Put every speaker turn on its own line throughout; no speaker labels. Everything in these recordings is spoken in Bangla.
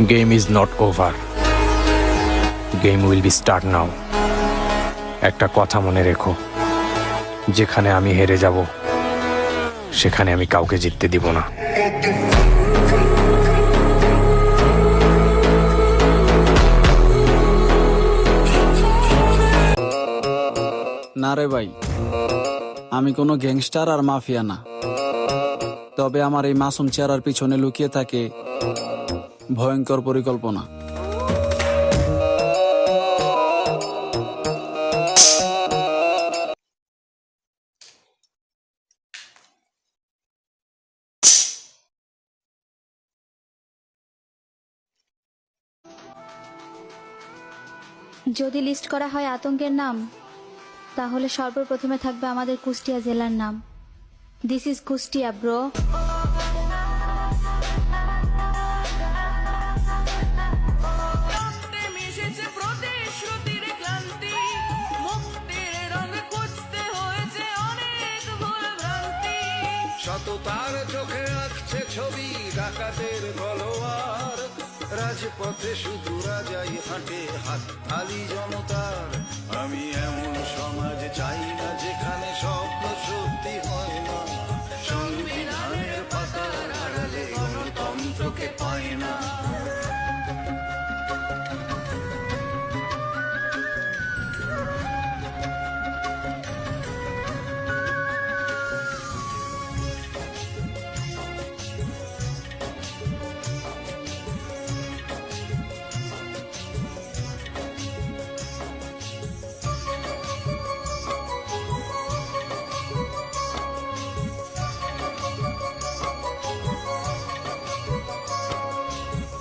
Game is not over, game will be start now. একটা কথা মনে রেখো, যেখানে আমি হেরে যাব সেখানে আমি কাউকে জিততে দিব না।
না রে ভাই, আমি কোনো গ্যাংস্টার আর মাফিয়া না। তবে আমার এই মাসুম চেহারার পিছনে লুকিয়ে থাকে ভয়ঙ্কর পরিকল্পনা।
যদি লিস্ট করা হয় আতঙ্কের নাম, তাহলে সর্বপ্রথমে থাকবে আমাদের কুষ্টিয়া জেলার নাম। This is Kushtia bro.
সততার চোখে আঁকছে ছবি ডাকাতের তলোয়ার, রাজপথে শুধু রাজাই হাঁটে, হাত খালি জনতার। আমি এমন সমাজ চাই না যেখানে স্বপ্ন সত্যি হয় না, সংবিধানের পাতার আড়ালে গণতন্ত্রকে পায় না।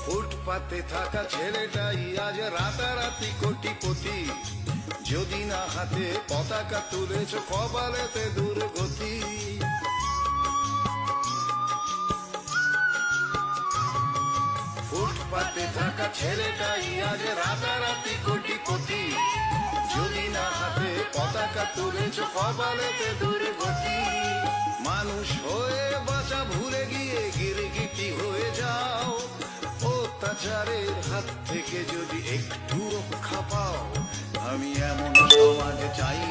ফুটপাতে থাকা ছেলেটাই আজ রাতারাতি কোটিপতি, যদি না হাতে পতাকা তুলেছ কপালেতে দুর্গতি। ফুটপাতে থাকা ছেলেটাই আজ রাতারাতি কোটিপতি, যদি না হাতে পতাকা তুলেছ কপালেতে দুর্গতি। মানুষ হয়ে বাঁচা ভুলে গিয়ে গিরগিটি হয়ে যাও, অত্যাচারের হাত থেকে যদি একটু রক্ষা পাও। আমি এমন সমাজ চাই